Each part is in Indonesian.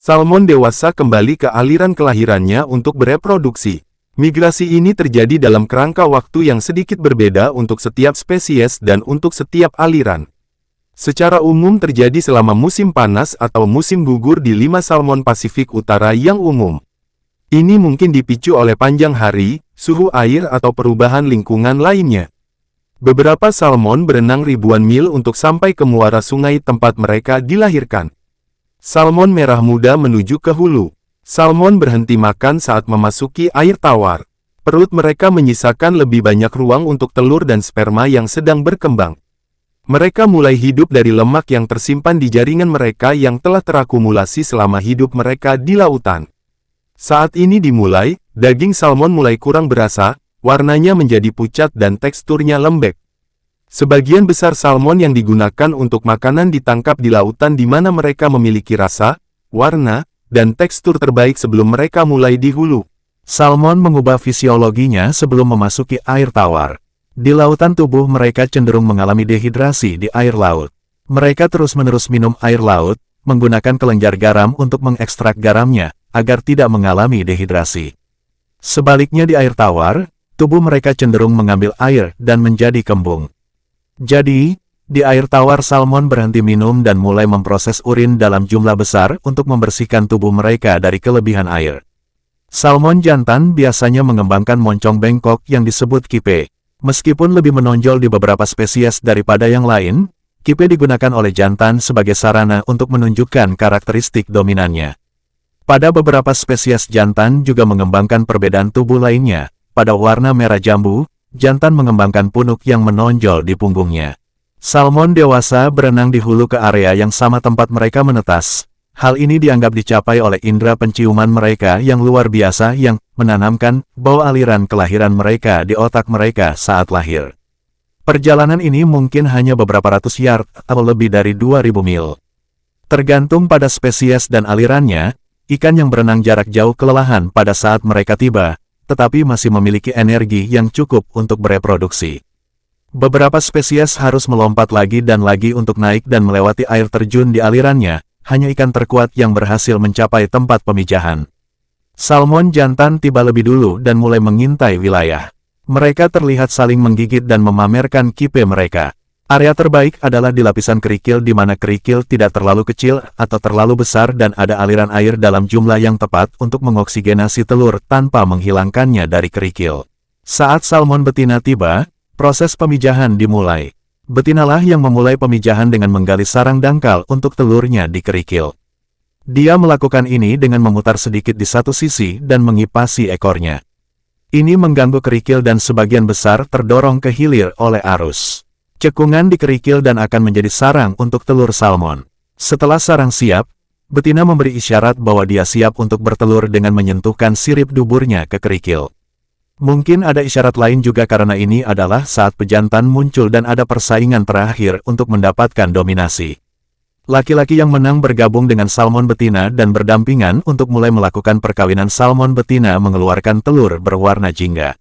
Salmon dewasa kembali ke aliran kelahirannya untuk bereproduksi. Migrasi ini terjadi dalam kerangka waktu yang sedikit berbeda untuk setiap spesies dan untuk setiap aliran. Secara umum terjadi selama musim panas atau musim gugur di 5 salmon Pasifik Utara yang umum. Ini mungkin dipicu oleh panjang hari, suhu air atau perubahan lingkungan lainnya. Beberapa salmon berenang ribuan mil untuk sampai ke muara sungai tempat mereka dilahirkan. Salmon merah muda menuju ke hulu. Salmon berhenti makan saat memasuki air tawar. Perut mereka menyisakan lebih banyak ruang untuk telur dan sperma yang sedang berkembang. Mereka mulai hidup dari lemak yang tersimpan di jaringan mereka yang telah terakumulasi selama hidup mereka di lautan. Saat ini dimulai, daging salmon mulai kurang berasa, warnanya menjadi pucat dan teksturnya lembek. Sebagian besar salmon yang digunakan untuk makanan ditangkap di lautan di mana mereka memiliki rasa, warna, dan tekstur terbaik sebelum mereka mulai di hulu. Salmon mengubah fisiologinya sebelum memasuki air tawar. Di lautan tubuh mereka cenderung mengalami dehidrasi di air laut. Mereka terus-menerus minum air laut, menggunakan kelenjar garam untuk mengekstrak garamnya, agar tidak mengalami dehidrasi. Sebaliknya di air tawar, tubuh mereka cenderung mengambil air dan menjadi kembung. Jadi, di air tawar salmon berhenti minum dan mulai memproses urin dalam jumlah besar untuk membersihkan tubuh mereka dari kelebihan air. Salmon jantan biasanya mengembangkan moncong bengkok yang disebut kipe. Meskipun lebih menonjol di beberapa spesies daripada yang lain, kipe digunakan oleh jantan sebagai sarana untuk menunjukkan karakteristik dominannya. Pada beberapa spesies jantan juga mengembangkan perbedaan tubuh lainnya. Pada warna merah jambu, jantan mengembangkan punuk yang menonjol di punggungnya. Salmon dewasa berenang di hulu ke area yang sama tempat mereka menetas. Hal ini dianggap dicapai oleh indera penciuman mereka yang luar biasa yang menanamkan bau aliran kelahiran mereka di otak mereka saat lahir. Perjalanan ini mungkin hanya beberapa ratus yard atau lebih dari 2000 mil. Tergantung pada spesies dan alirannya, ikan yang berenang jarak jauh kelelahan pada saat mereka tiba, tetapi masih memiliki energi yang cukup untuk bereproduksi. Beberapa spesies harus melompat lagi dan lagi untuk naik dan melewati air terjun di alirannya, hanya ikan terkuat yang berhasil mencapai tempat pemijahan. Salmon jantan tiba lebih dulu dan mulai mengintai wilayah. Mereka terlihat saling menggigit dan memamerkan kipe mereka. Area terbaik adalah di lapisan kerikil di mana kerikil tidak terlalu kecil atau terlalu besar dan ada aliran air dalam jumlah yang tepat untuk mengoksigenasi telur tanpa menghilangkannya dari kerikil. Saat salmon betina tiba, proses pemijahan dimulai. Betinalah yang memulai pemijahan dengan menggali sarang dangkal untuk telurnya di kerikil. Dia melakukan ini dengan memutar sedikit di satu sisi dan mengipasi ekornya. Ini mengganggu kerikil dan sebagian besar terdorong ke hilir oleh arus. Cekungan di kerikil dan akan menjadi sarang untuk telur salmon. Setelah sarang siap, betina memberi isyarat bahwa dia siap untuk bertelur dengan menyentuhkan sirip duburnya ke kerikil. Mungkin ada isyarat lain juga karena ini adalah saat pejantan muncul dan ada persaingan terakhir untuk mendapatkan dominasi. Laki-laki yang menang bergabung dengan salmon betina dan berdampingan untuk mulai melakukan perkawinan. Salmon betina mengeluarkan telur berwarna jingga.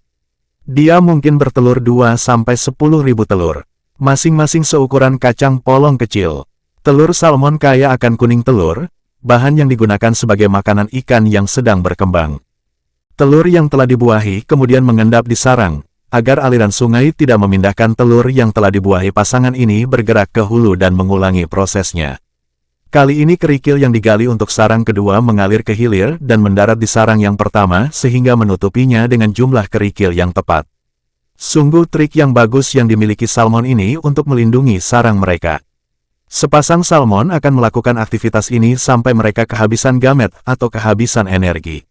Dia mungkin bertelur 2-10 ribu telur. Masing-masing seukuran kacang polong kecil. Telur salmon kaya akan kuning telur, bahan yang digunakan sebagai makanan ikan yang sedang berkembang. Telur yang telah dibuahi kemudian mengendap di sarang, agar aliran sungai tidak memindahkan telur yang telah dibuahi. Pasangan ini bergerak ke hulu dan mengulangi prosesnya. Kali ini kerikil yang digali untuk sarang kedua mengalir ke hilir dan mendarat di sarang yang pertama sehingga menutupinya dengan jumlah kerikil yang tepat. Sungguh trik yang bagus yang dimiliki salmon ini untuk melindungi sarang mereka. Sepasang salmon akan melakukan aktivitas ini sampai mereka kehabisan gamet atau kehabisan energi.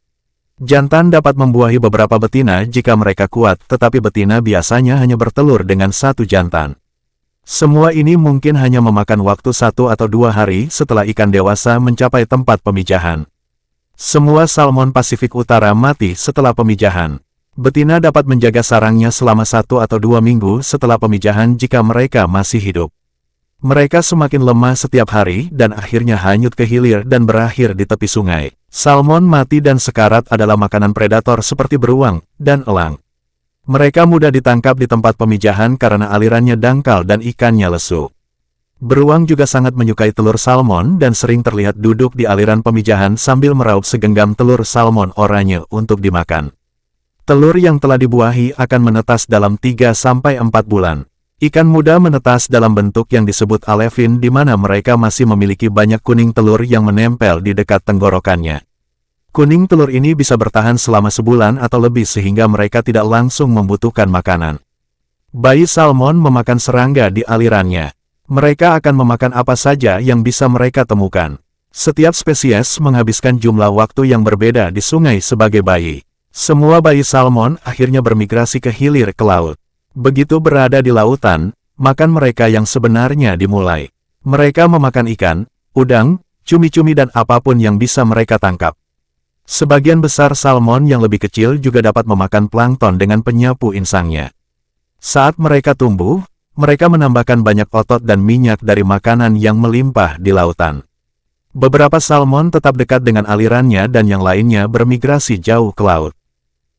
Jantan dapat membuahi beberapa betina jika mereka kuat, tetapi betina biasanya hanya bertelur dengan satu jantan. Semua ini mungkin hanya memakan waktu 1 atau 2 hari setelah ikan dewasa mencapai tempat pemijahan. Semua salmon Pasifik Utara mati setelah pemijahan. Betina dapat menjaga sarangnya selama 1 atau 2 minggu setelah pemijahan jika mereka masih hidup. Mereka semakin lemah setiap hari dan akhirnya hanyut ke hilir dan berakhir di tepi sungai. Salmon mati dan sekarat adalah makanan predator seperti beruang dan elang. Mereka mudah ditangkap di tempat pemijahan karena alirannya dangkal dan ikannya lesu. Beruang juga sangat menyukai telur salmon dan sering terlihat duduk di aliran pemijahan sambil meraup segenggam telur salmon oranye untuk dimakan. Telur yang telah dibuahi akan menetas dalam 3-4 bulan. Ikan muda menetas dalam bentuk yang disebut alevin di mana mereka masih memiliki banyak kuning telur yang menempel di dekat tenggorokannya. Kuning telur ini bisa bertahan selama sebulan atau lebih sehingga mereka tidak langsung membutuhkan makanan. Bayi salmon memakan serangga di alirannya. Mereka akan memakan apa saja yang bisa mereka temukan. Setiap spesies menghabiskan jumlah waktu yang berbeda di sungai sebagai bayi. Semua bayi salmon akhirnya bermigrasi ke hilir ke laut. Begitu berada di lautan, makan mereka yang sebenarnya dimulai. Mereka memakan ikan, udang, cumi-cumi dan apapun yang bisa mereka tangkap. Sebagian besar salmon yang lebih kecil juga dapat memakan plankton dengan penyapu insangnya. Saat mereka tumbuh, mereka menambahkan banyak otot dan minyak dari makanan yang melimpah di lautan. Beberapa salmon tetap dekat dengan alirannya dan yang lainnya bermigrasi jauh ke laut.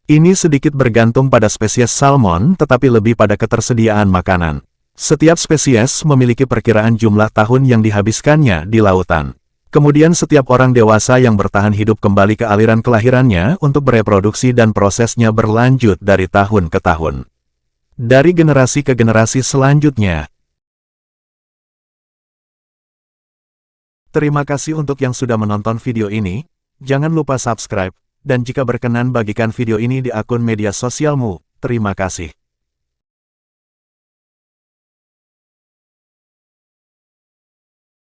Ini sedikit bergantung pada spesies salmon tetapi lebih pada ketersediaan makanan. Setiap spesies memiliki perkiraan jumlah tahun yang dihabiskannya di lautan. Kemudian setiap orang dewasa yang bertahan hidup kembali ke aliran kelahirannya untuk bereproduksi dan prosesnya berlanjut dari tahun ke tahun. Dari generasi ke generasi selanjutnya. Terima kasih untuk yang sudah menonton video ini. Jangan lupa subscribe. Dan jika berkenan bagikan video ini di akun media sosialmu. Terima kasih.